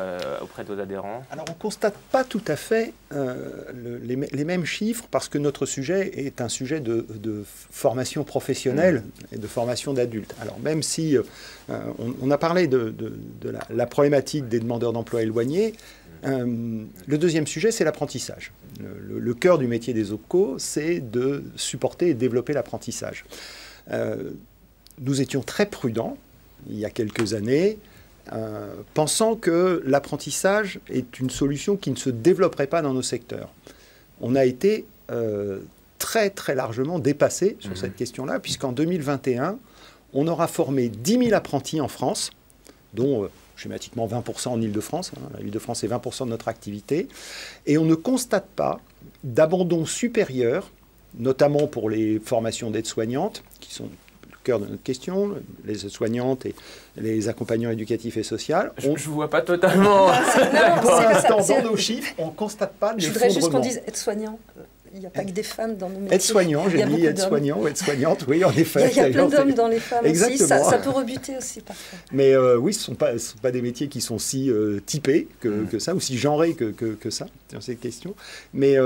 auprès de vos adhérents? Alors on ne constate pas tout à fait les mêmes chiffres parce que notre sujet est un sujet de formation professionnelle et de formation d'adultes. Alors même si on a parlé de la problématique des demandeurs d'emploi éloignés, le deuxième sujet, c'est l'apprentissage. Le cœur du métier des OPCO, c'est de supporter et développer l'apprentissage. Nous étions très prudents, il y a quelques années, pensant que l'apprentissage est une solution qui ne se développerait pas dans nos secteurs. On a été très, très largement dépassé sur cette question-là, puisqu'en 2021, on aura formé 10 000 apprentis en France, dont schématiquement 20% en Île-de-France. L'Île-de-France est 20% de notre activité. Et on ne constate pas d'abandon supérieur, notamment pour les formations d'aides-soignantes, qui sont le cœur de notre question, les aides-soignantes et les accompagnants éducatifs et sociaux. Je ne vois pas totalement. Pour l'instant, dans nos chiffres, on ne constate pas de Je voudrais juste qu'on dise aides-soignants. Il n'y a pas que des femmes dans nos métiers. Aides-soignants, j'ai dit aides-soignants ou aides-soignantes, oui, en effet. Il y a plein d'hommes dans les femmes Exactement. aussi, ça peut rebuter aussi parfois. Mais oui, ce ne sont pas des métiers qui sont si typés que ça, ou si genrés que ça, dans ces questions. Mais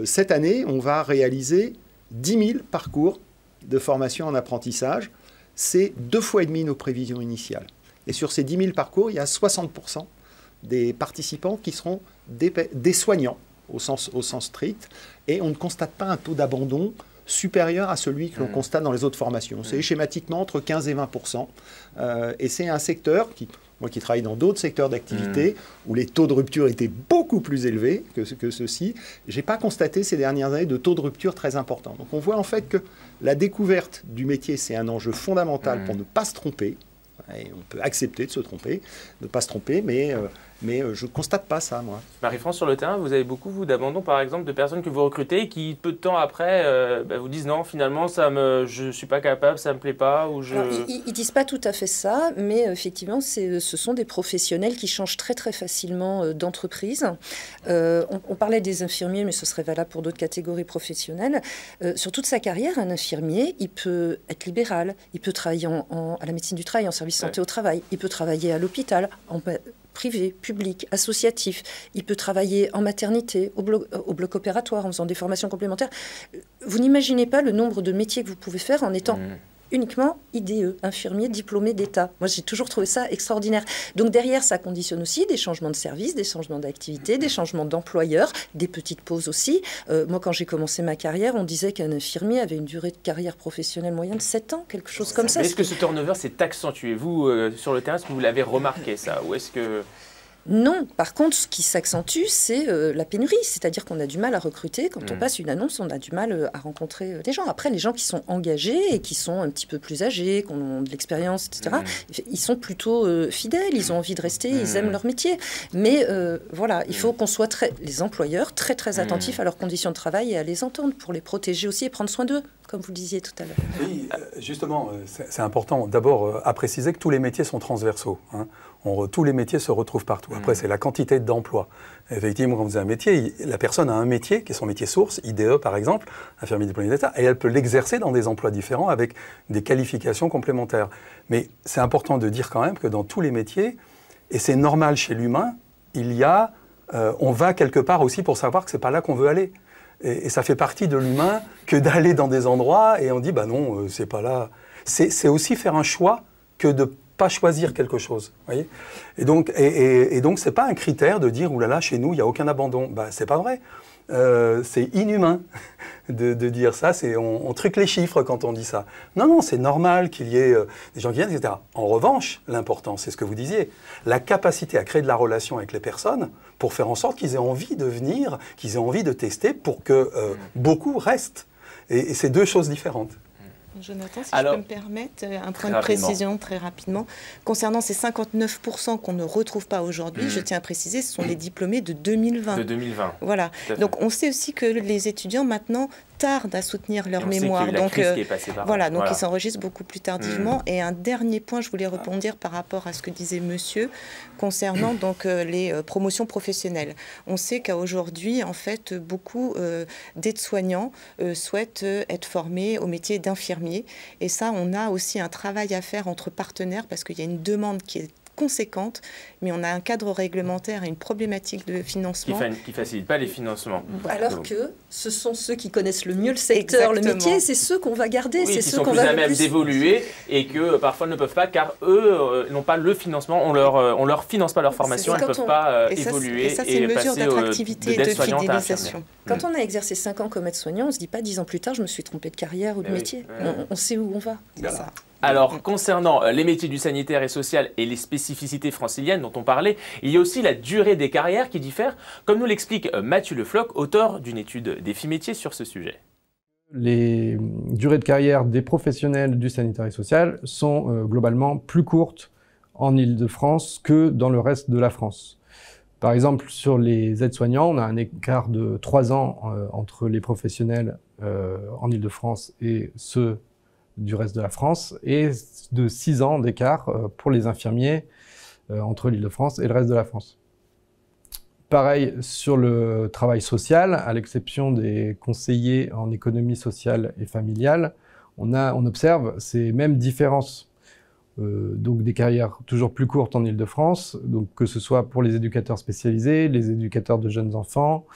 cette année, on va réaliser 10 000 parcours de formation en apprentissage. C'est 2,5 fois nos prévisions initiales. Et sur ces 10 000 parcours, il y a 60% des participants qui seront des soignants, au sens strict, et on ne constate pas un taux d'abandon supérieur à celui que l'on constate dans les autres formations. C'est schématiquement entre 15 et 20%. Et c'est un secteur, moi qui travaille dans d'autres secteurs d'activité, où les taux de rupture étaient beaucoup plus élevés que ceux-ci, je n'ai pas constaté ces dernières années de taux de rupture très importants. Donc on voit en fait que la découverte du métier, c'est un enjeu fondamental pour ne pas se tromper. Et on peut accepter de se tromper, de ne pas se tromper, mais je ne constate pas ça, moi. Marie-France, sur le terrain, vous avez beaucoup, vous, d'abandon, par exemple, de personnes que vous recrutez qui, peu de temps après, vous disent non, finalement, je ne suis pas capable, ça ne me plaît pas. Ou je... Alors, ils ne disent pas tout à fait ça, mais effectivement, ce sont des professionnels qui changent très, très facilement d'entreprise. On parlait des infirmiers, mais ce serait valable pour d'autres catégories professionnelles. Sur toute sa carrière, un infirmier, il peut être libéral, il peut travailler à la médecine du travail, en service santé au travail, il peut travailler à l'hôpital, privé, public, associatif. Il peut travailler en maternité, au bloc opératoire, en faisant des formations complémentaires. Vous n'imaginez pas le nombre de métiers que vous pouvez faire en étant uniquement IDE, infirmier diplômé d'État. Moi, j'ai toujours trouvé ça extraordinaire. Donc derrière, ça conditionne aussi des changements de service, des changements d'activité, des changements d'employeur, des petites pauses aussi. Moi, quand j'ai commencé ma carrière, on disait qu'un infirmier avait une durée de carrière professionnelle moyenne de 7 ans, quelque chose comme ça. Est-ce que ce turnover s'est accentué, vous, sur le terrain? Est-ce que vous l'avez remarqué, ça? Ou est-ce que... Non, par contre, ce qui s'accentue, c'est la pénurie. C'est-à-dire qu'on a du mal à recruter. Quand on passe une annonce, on a du mal à rencontrer des gens. Après, les gens qui sont engagés et qui sont un petit peu plus âgés, qui ont de l'expérience, etc., ils sont plutôt fidèles, ils ont envie de rester, ils aiment leur métier. Mais voilà, il faut qu'on soit les employeurs très attentifs à leurs conditions de travail et à les entendre pour les protéger aussi et prendre soin d'eux, comme vous le disiez tout à l'heure. Oui, justement, c'est important d'abord à préciser que tous les métiers sont transversaux. Hein. Tous les métiers se retrouvent partout. Après, c'est la quantité d'emplois. Effectivement, quand vous avez un métier, la personne a un métier qui est son métier source, IDE par exemple, infirmier diplômé d'État, et elle peut l'exercer dans des emplois différents avec des qualifications complémentaires. Mais c'est important de dire quand même que dans tous les métiers, et c'est normal chez l'humain, on va quelque part aussi pour savoir que c'est pas là qu'on veut aller. Et ça fait partie de l'humain que d'aller dans des endroits et on dit bah non, c'est pas là. C'est aussi faire un choix que de pas choisir quelque chose, voyez. Et donc c'est pas un critère de dire oulala, chez nous il y a aucun abandon. Bah c'est pas vrai. C'est inhumain de dire ça. On truque les chiffres quand on dit ça. Non, c'est normal qu'il y ait des gens qui viennent, etc. En revanche, l'important, c'est ce que vous disiez, la capacité à créer de la relation avec les personnes pour faire en sorte qu'ils aient envie de venir, qu'ils aient envie de tester pour que beaucoup restent. Et c'est deux choses différentes. Jonathan, si je peux me permettre, un point de précision très rapidement. Concernant ces 59% qu'on ne retrouve pas aujourd'hui, je tiens à préciser, ce sont les diplômés de 2020. De 2020. Voilà. Donc on sait aussi que les étudiants maintenant tardent à soutenir leur mémoire. Donc voilà, donc ils s'enregistrent beaucoup plus tardivement. Et un dernier point, je voulais rebondir par rapport à ce que disait monsieur concernant donc les promotions professionnelles. On sait qu'aujourd'hui, en fait, beaucoup d'aides-soignants souhaitent être formés au métier d'infirmier. Et ça, on a aussi un travail à faire entre partenaires parce qu'il y a une demande qui est conséquente, mais on a un cadre réglementaire et une problématique de financement. Qui ne facilite pas les financements. Alors que ce sont ceux qui connaissent le mieux le secteur, le métier, c'est ceux qu'on va garder, c'est ceux qu'on va le plus à même d'évoluer et que parfois ne peuvent pas car eux n'ont pas le financement, on leur finance pas leur formation, elles ne peuvent pas évoluer et ça, c'est une mesure d'attractivité et de fidélisation. Quand on a exercé 5 ans comme aide-soignant, on ne se dit pas 10 ans plus tard, je me suis trompé de carrière ou de métier. On sait où on va. Ça. Alors, concernant les métiers du sanitaire et social et les spécificités franciliennes dont on parlait, il y a aussi la durée des carrières qui diffère, comme nous l'explique Mathieu Lefloc, auteur d'une étude d'Effimétier sur ce sujet. Les durées de carrière des professionnels du sanitaire et social sont globalement plus courtes en Île-de-France que dans le reste de la France. Par exemple, sur les aides-soignants, on a un écart de 3 ans entre les professionnels en Île-de-France et ceux du reste de la France, et de 6 ans d'écart pour les infirmiers entre l'Île-de-France et le reste de la France. Pareil sur le travail social, à l'exception des conseillers en économie sociale et familiale, on observe ces mêmes différences. Donc des carrières toujours plus courtes en Île-de-France, donc que ce soit pour les éducateurs spécialisés, les éducateurs de jeunes enfants,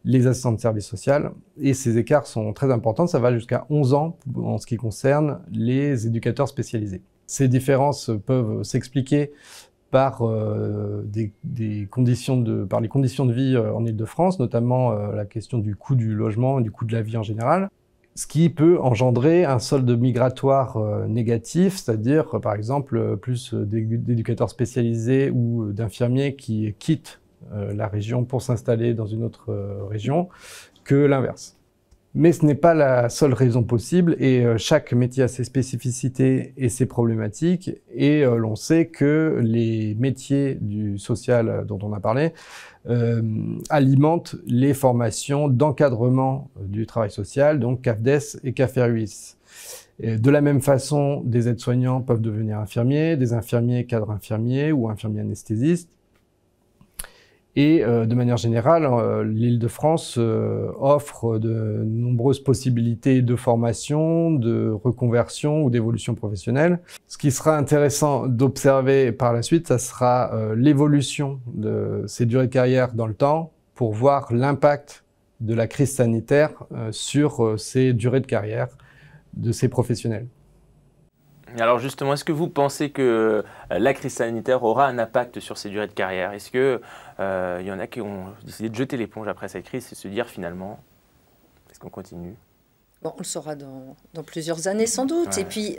les assistants de service social, et ces écarts sont très importants, ça va jusqu'à 11 ans en ce qui concerne les éducateurs spécialisés. Ces différences peuvent s'expliquer par les conditions de vie en Île-de-France, notamment la question du coût du logement et du coût de la vie en général, ce qui peut engendrer un solde migratoire négatif, c'est-à-dire par exemple plus d'éducateurs spécialisés ou d'infirmiers qui quittent la région pour s'installer dans une autre région que l'inverse. Mais ce n'est pas la seule raison possible et chaque métier a ses spécificités et ses problématiques et l'on sait que les métiers du social dont on a parlé alimentent les formations d'encadrement du travail social, donc CAFDES et CAFERUIS. De la même façon, des aides-soignants peuvent devenir infirmiers, des infirmiers cadres infirmiers ou infirmiers anesthésistes. Et de manière générale, l'Île-de-France offre de nombreuses possibilités de formation, de reconversion ou d'évolution professionnelle. Ce qui sera intéressant d'observer par la suite, ça sera l'évolution de ces durées de carrière dans le temps pour voir l'impact de la crise sanitaire sur ces durées de carrière de ces professionnels. Alors justement, est-ce que vous pensez que la crise sanitaire aura un impact sur ces durées de carrière? Est-ce qu'il y en a qui ont décidé de jeter l'éponge après cette crise et se dire finalement, est-ce qu'on continue? Bon, on le saura dans plusieurs années sans doute. Ouais. Et puis,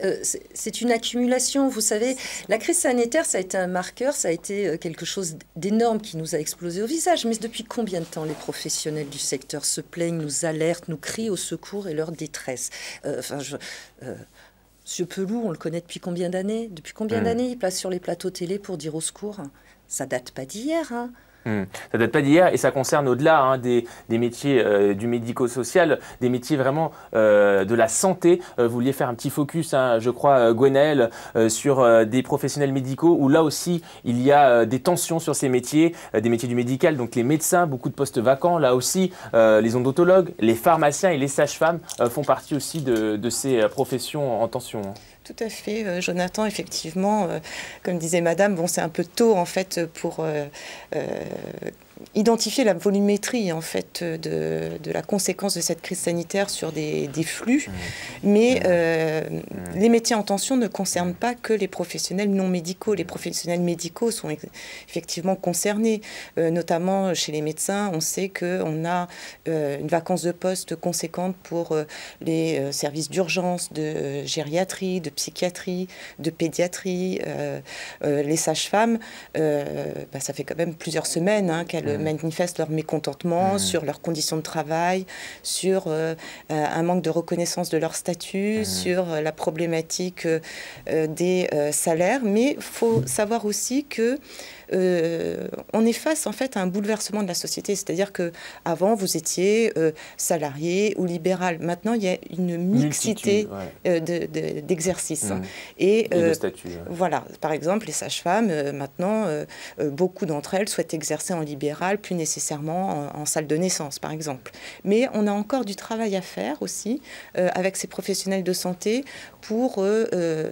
c'est une accumulation. Vous savez, la crise sanitaire, ça a été un marqueur, ça a été quelque chose d'énorme qui nous a explosé au visage. Mais depuis combien de temps les professionnels du secteur se plaignent, nous alertent, nous crient au secours et leur détresse? Monsieur Pelou, on le connaît depuis combien d'années? Depuis combien d'années il place sur les plateaux télé pour dire au secours? Ça date pas d'hier, hein. Ça date pas d'hier et ça concerne au-delà des métiers du médico-social, des métiers vraiment de la santé. Vous vouliez faire un petit focus, je crois, Gwenaëlle, sur des professionnels médicaux où là aussi il y a des tensions sur ces métiers, des métiers du médical, donc les médecins, beaucoup de postes vacants. Là aussi, les odontologues, les pharmaciens et les sages-femmes font partie aussi de ces professions en tension. Tout à fait, Jonathan, effectivement, comme disait Madame, bon, c'est un peu tôt en fait pour identifier la volumétrie en fait de la conséquence de cette crise sanitaire sur des flux, mais les métiers en tension ne concernent pas que les professionnels non médicaux. Les professionnels médicaux sont effectivement concernés, notamment chez les médecins. On sait qu'on a une vacance de poste conséquente pour les services d'urgence, de gériatrie, de psychiatrie, de pédiatrie, les sages-femmes. Ça fait quand même plusieurs semaines qu'elles manifestent leur mécontentement sur leurs conditions de travail, sur un manque de reconnaissance de leur statut, sur la problématique des salaires. Mais il faut savoir aussi que on est face en fait à un bouleversement de la société, c'est-à-dire que avant vous étiez salarié ou libéral. Maintenant il y a une mixité d'exercices et de statut. Voilà, par exemple les sages-femmes maintenant beaucoup d'entre elles souhaitent exercer en libéral, plus nécessairement en salle de naissance par exemple. Mais on a encore du travail à faire aussi avec ces professionnels de santé pour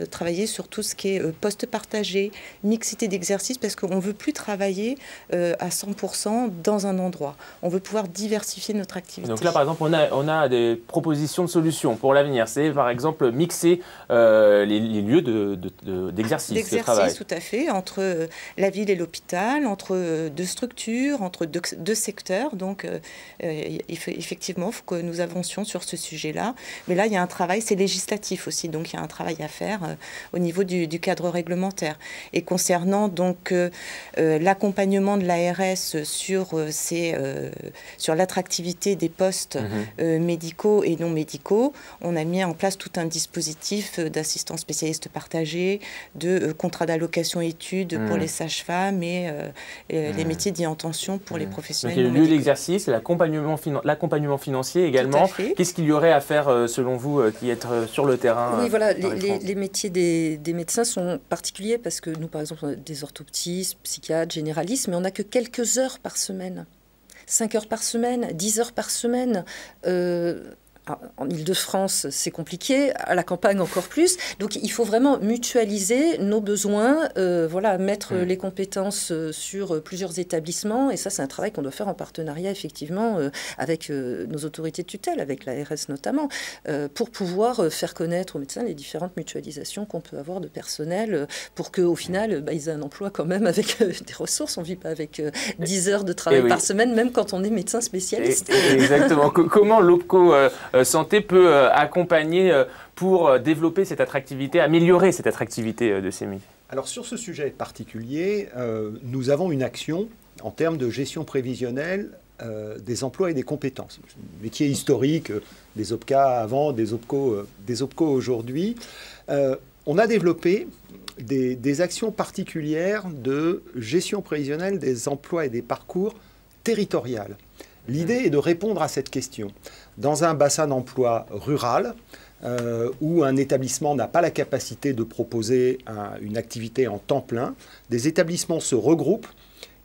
travailler sur tout ce qui est poste partagé, mixité d'exercices, parce qu'on ne veut plus travailler à 100% dans un endroit. On veut pouvoir diversifier notre activité. Donc là, par exemple, on a des propositions de solutions pour l'avenir. C'est, par exemple, mixer les lieux d'exercice, de travail. Tout à fait, entre la ville et l'hôpital, entre deux structures, entre deux secteurs. Donc, effectivement, il faut que nous avancions sur ce sujet-là. Mais là, il y a un travail, c'est législatif aussi. Donc, il y a un travail à faire au niveau du cadre réglementaire. Et concernant donc l'accompagnement de l'ARS sur l'attractivité des postes médicaux et non médicaux, on a mis en place tout un dispositif d'assistants spécialistes partagés, de contrats d'allocation études pour les sages-femmes et les métiers dits en tension pour les professionnels. Donc, il y a le lieu d'exercice, l'accompagnement financier également. Qu'est-ce qu'il y aurait à faire selon vous qui est sur le terrain? Oui, voilà, les métiers des médecins sont particuliers parce que nous, par exemple, on a des orthoptistes, psychiatres, généralistes, mais on n'a que quelques heures par semaine. 5 heures par semaine, 10 heures par semaine. En Île-de-France, c'est compliqué, à la campagne encore plus. Donc, il faut vraiment mutualiser nos besoins, mettre les compétences sur plusieurs établissements. Et ça, c'est un travail qu'on doit faire en partenariat, effectivement, avec nos autorités de tutelle, avec l'ARS notamment, pour pouvoir faire connaître aux médecins les différentes mutualisations qu'on peut avoir de personnel, pour qu'au final, ils aient un emploi quand même avec des ressources. On ne vit pas avec 10 heures de travail par semaine, même quand on est médecin spécialiste. Exactement. Comment l'OPCO Santé peut accompagner pour développer cette attractivité, améliorer cette attractivité de ces métiers? Alors sur ce sujet particulier, nous avons une action en termes de gestion prévisionnelle des emplois et des compétences. Métier historique des OPCA avant, des OPCO aujourd'hui. On a développé des actions particulières de gestion prévisionnelle des emplois et des parcours territoriales. L'idée est de répondre à cette question. Dans un bassin d'emploi rural, où un établissement n'a pas la capacité de proposer une activité en temps plein, des établissements se regroupent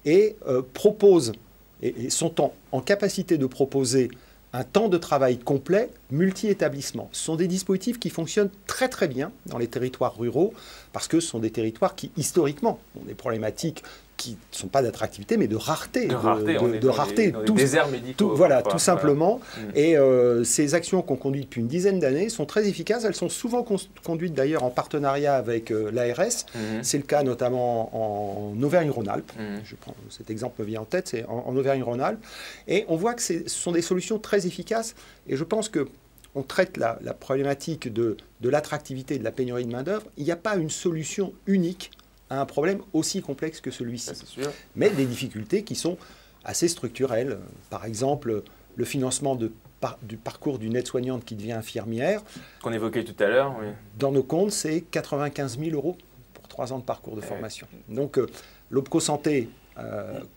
et proposent, et sont en capacité de proposer un temps de travail complet multi-établissements. Ce sont des dispositifs qui fonctionnent très très bien dans les territoires ruraux, parce que ce sont des territoires qui, historiquement, ont des problématiques qui ne sont pas d'attractivité, mais de rareté. De rareté. Des déserts médicaux. Tout simplement. Et ces actions qu'on conduit depuis une dizaine d'années sont très efficaces. Elles sont souvent conduites d'ailleurs en partenariat avec l'ARS. C'est le cas notamment en Auvergne-Rhône-Alpes. Je prends cet exemple me vient en tête, c'est en Auvergne-Rhône-Alpes. Et on voit que ce sont des solutions très efficaces. Et je pense que on traite la problématique de l'attractivité et de la pénurie de main-d'œuvre, il n'y a pas une solution unique à un problème aussi complexe que celui-ci. Mais des difficultés qui sont assez structurelles. Par exemple, le financement du parcours d'une aide-soignante qui devient infirmière. Qu'on évoquait tout à l'heure, oui. Dans nos comptes, c'est 95 000 € pour 3 ans de parcours de formation. Donc, l'Opco Santé,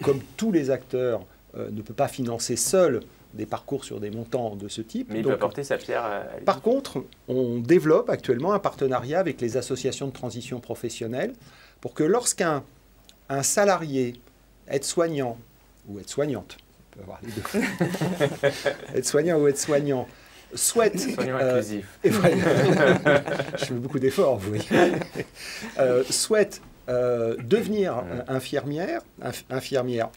comme tous les acteurs, ne peut pas financer seul des parcours sur des montants de ce type. Mais il peut apporter sa pierre à lui. Par contre, on développe actuellement un partenariat avec les associations de transition professionnelle pour que lorsqu'un salarié, aide-soignant ou aide-soignante, on peut avoir les deux, aide-soignant ou aide-soignant, souhaite... Soignant inclusif. Je fais beaucoup d'efforts, vous voyez. Souhaite devenir infirmière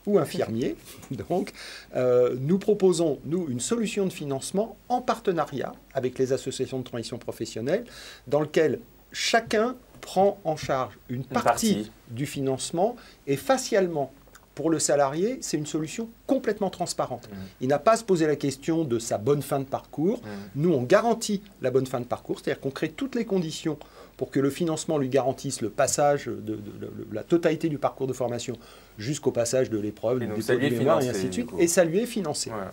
ou infirmier. Donc, nous proposons, nous, une solution de financement en partenariat avec les associations de transition professionnelle dans lequel chacun prend en charge une partie du financement et facialement, pour le salarié, c'est une solution complètement transparente. Il n'a pas à se poser la question de sa bonne fin de parcours. Nous, on garantit la bonne fin de parcours, c'est-à-dire qu'on crée toutes les conditions pour que le financement lui garantisse le passage de la totalité du parcours de formation jusqu'au passage de l'épreuve, du dépôt de mémoire, et ainsi de suite. Et ça lui est financé. Voilà.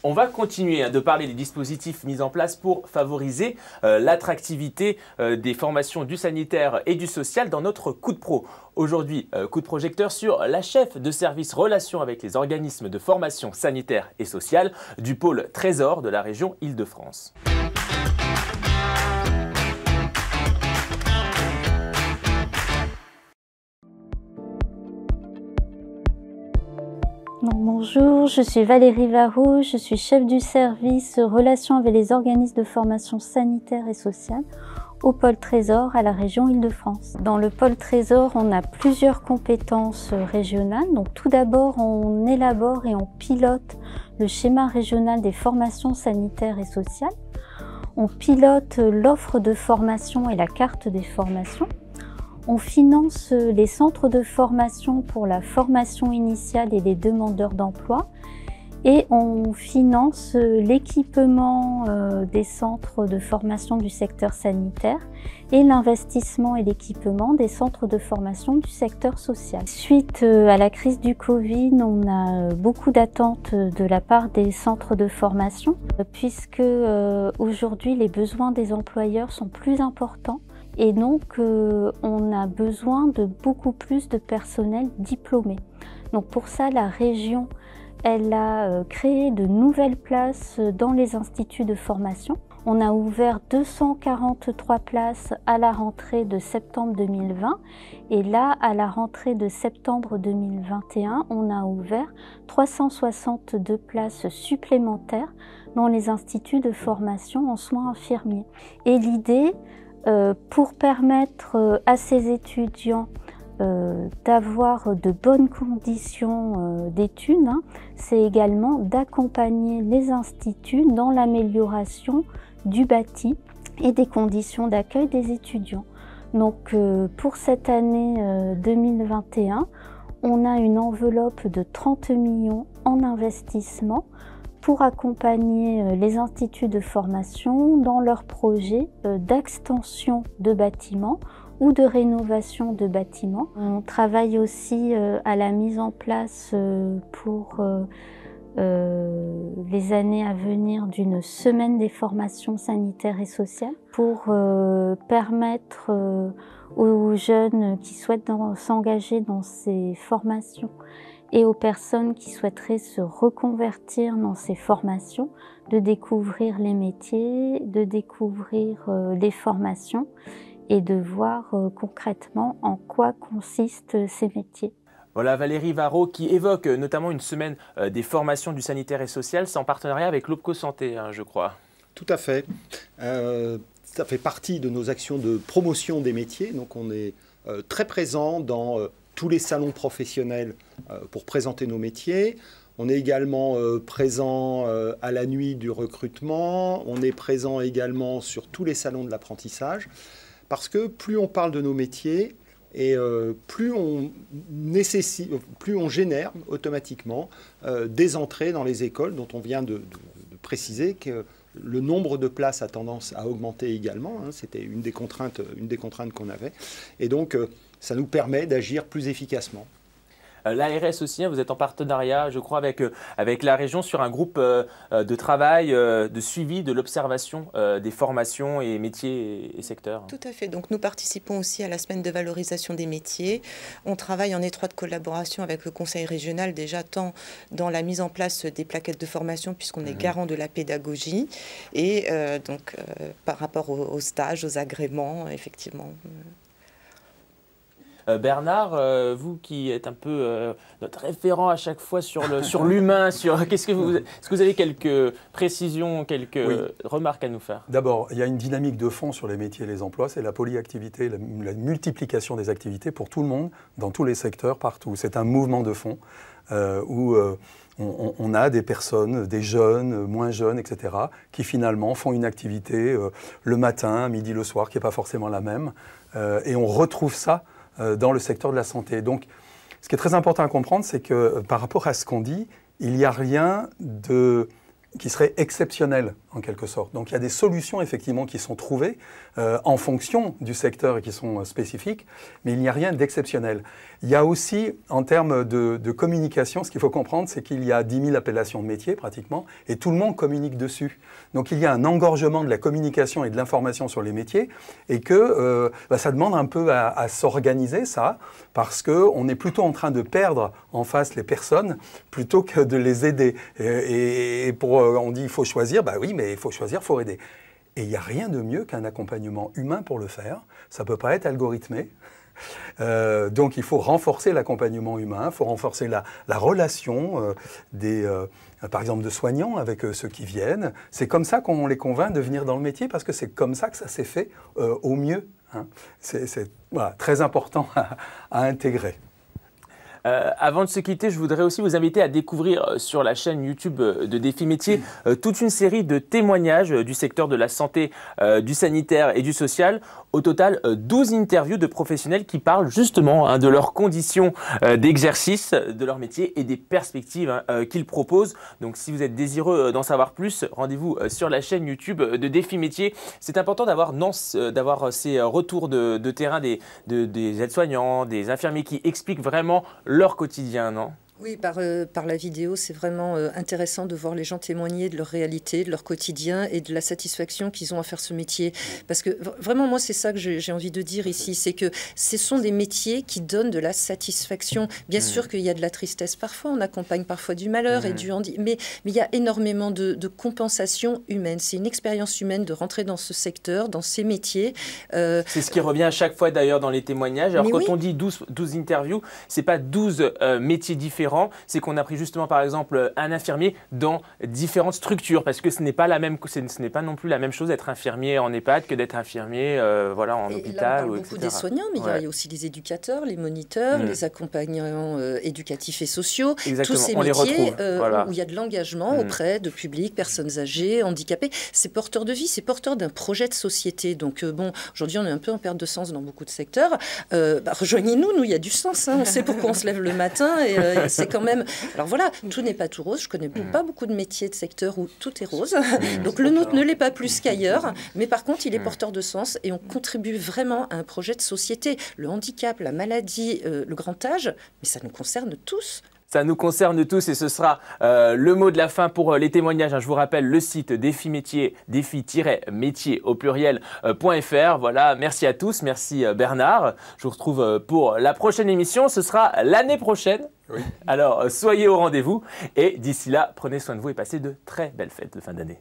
On va continuer de parler des dispositifs mis en place pour favoriser l'attractivité des formations du sanitaire et du social dans notre coup de pro. Aujourd'hui, coup de projecteur sur la chef de service relations avec les organismes de formation sanitaire et sociale du pôle Trésor de la région Île-de-France. Bonjour, je suis Valérie Varro, je suis chef du service relations avec les organismes de formation sanitaire et sociale au pôle Trésor à la région Île-de-France. Dans le pôle Trésor, on a plusieurs compétences régionales. Donc, tout d'abord, on élabore et on pilote le schéma régional des formations sanitaires et sociales. On pilote l'offre de formation et la carte des formations. On finance les centres de formation pour la formation initiale et les demandeurs d'emploi. Et on finance l'équipement des centres de formation du secteur sanitaire et l'investissement et l'équipement des centres de formation du secteur social. Suite à la crise du Covid, on a beaucoup d'attentes de la part des centres de formation puisque aujourd'hui les besoins des employeurs sont plus importants. Et donc, on a besoin de beaucoup plus de personnel diplômé. Donc pour ça, la région, elle a créé de nouvelles places dans les instituts de formation. On a ouvert 243 places à la rentrée de septembre 2020. Et là, à la rentrée de septembre 2021, on a ouvert 362 places supplémentaires dans les instituts de formation en soins infirmiers. Et l'idée, pour permettre à ces étudiants d'avoir de bonnes conditions d'études, c'est également d'accompagner les instituts dans l'amélioration du bâti et des conditions d'accueil des étudiants. Donc pour cette année 2021, on a une enveloppe de 30 millions en investissement pour accompagner les instituts de formation dans leurs projets d'extension de bâtiments ou de rénovation de bâtiments. On travaille aussi à la mise en place pour les années à venir d'une semaine des formations sanitaires et sociales pour permettre aux jeunes qui souhaitent s'engager dans ces formations et aux personnes qui souhaiteraient se reconvertir dans ces formations, de découvrir les métiers, de découvrir les formations et de voir concrètement en quoi consistent ces métiers. Voilà Valérie Varro qui évoque notamment une semaine des formations du sanitaire et social, c'est en partenariat avec l'Opco Santé, je crois. Tout à fait. Ça fait partie de nos actions de promotion des métiers, donc on est très présent dans tous les salons professionnels pour présenter nos métiers. On est également présent à la nuit du recrutement. On est présent également sur tous les salons de l'apprentissage. Parce que plus on parle de nos métiers, et plus on génère automatiquement des entrées dans les écoles dont on vient de préciser que Le nombre de places a tendance à augmenter également, hein, c'était une des contraintes qu'on avait. Et donc, ça nous permet d'agir plus efficacement. L'ARS aussi, hein, vous êtes en partenariat, je crois, avec la région sur un groupe de travail, de suivi de l'observation des formations et métiers et secteurs. Tout à fait. Donc nous participons aussi à la semaine de valorisation des métiers. On travaille en étroite collaboration avec le conseil régional, déjà tant dans la mise en place des plaquettes de formation, puisqu'on est garant de la pédagogie, et donc par rapport aux stages, aux agréments, effectivement. Bernard, vous qui êtes un peu notre référent à chaque fois sur l'humain, est-ce que vous avez quelques précisions, quelques remarques à nous faire? D'abord, il y a une dynamique de fond sur les métiers et les emplois, c'est la polyactivité, la multiplication des activités pour tout le monde, dans tous les secteurs, partout. C'est un mouvement de fond où on a des personnes, des jeunes, moins jeunes, etc., qui finalement font une activité le matin, midi, le soir, qui n'est pas forcément la même. Et on retrouve ça dans le secteur de la santé. Donc, ce qui est très important à comprendre, c'est que par rapport à ce qu'on dit, il n'y a rien qui serait exceptionnel, en quelque sorte. Donc, il y a des solutions, effectivement, qui sont trouvées en fonction du secteur et qui sont spécifiques, mais il n'y a rien d'exceptionnel. Il y a aussi, en termes de communication, ce qu'il faut comprendre, c'est qu'il y a 10 000 appellations de métiers, pratiquement, et tout le monde communique dessus. Donc, il y a un engorgement de la communication et de l'information sur les métiers, et que ça demande un peu à s'organiser, ça, parce qu'on est plutôt en train de perdre en face les personnes, plutôt que de les aider. Et on dit, il faut choisir, bah oui, mais il faut choisir, il faut aider. Et il n'y a rien de mieux qu'un accompagnement humain pour le faire. Ça ne peut pas être algorithmé. Donc il faut renforcer l'accompagnement humain, il faut renforcer la relation par exemple de soignants avec ceux qui viennent. C'est comme ça qu'on les convainc de venir dans le métier, parce que c'est comme ça que ça s'est fait au mieux. Hein. C'est très important à intégrer. Avant de se quitter, je voudrais aussi vous inviter à découvrir sur la chaîne YouTube de Défi Métiers toute une série de témoignages du secteur de la santé, du sanitaire et du social. Au total, 12 interviews de professionnels qui parlent justement de leurs conditions d'exercice, de leur métier et des perspectives qu'ils proposent. Donc si vous êtes désireux d'en savoir plus, rendez-vous sur la chaîne YouTube de Défi Métiers. C'est important d'avoir ces retours de terrain des aides-soignants, des infirmiers qui expliquent vraiment leur quotidien, non ? Oui, par la vidéo, c'est vraiment intéressant de voir les gens témoigner de leur réalité, de leur quotidien et de la satisfaction qu'ils ont à faire ce métier. Parce que vraiment, moi, c'est ça que j'ai envie de dire ici, c'est que ce sont des métiers qui donnent de la satisfaction. Bien sûr qu'il y a de la tristesse parfois, on accompagne parfois du malheur et du handicap, mais il y a énormément de compensation humaine. C'est une expérience humaine de rentrer dans ce secteur, dans ces métiers. C'est ce qui revient à chaque fois d'ailleurs dans les témoignages. Alors quand on dit 12 interviews, c'est pas 12 métiers différents. C'est qu'on a pris justement par exemple un infirmier dans différentes structures, parce que ce n'est pas non plus la même chose d'être infirmier en EHPAD que d'être infirmier en hôpital. Là, on parle beaucoup des soignants, mais il y a aussi les éducateurs, les moniteurs, les accompagnants éducatifs et sociaux. Exactement. Tous ces métiers où il y a de l'engagement auprès de publics, personnes âgées, handicapées. C'est porteur de vie, c'est porteur d'un projet de société. Donc aujourd'hui on est un peu en perte de sens dans beaucoup de secteurs. Rejoignez-nous, il y a du sens. On sait pourquoi on se lève le matin et c'est quand même... Alors voilà, tout n'est pas tout rose. Je connais pas beaucoup de métiers, de secteurs où tout est rose. Donc le nôtre ne l'est pas plus qu'ailleurs. Mais par contre, il est porteur de sens et on contribue vraiment à un projet de société. Le handicap, la maladie, le grand âge, mais ça nous concerne tous. Ça nous concerne tous et ce sera le mot de la fin pour les témoignages. Je vous rappelle le site Défi Métier, défi-métier au pluriel.fr. Voilà, merci à tous, merci Bernard. Je vous retrouve pour la prochaine émission, ce sera l'année prochaine. Oui. Alors soyez au rendez-vous et d'ici là, prenez soin de vous et passez de très belles fêtes de fin d'année.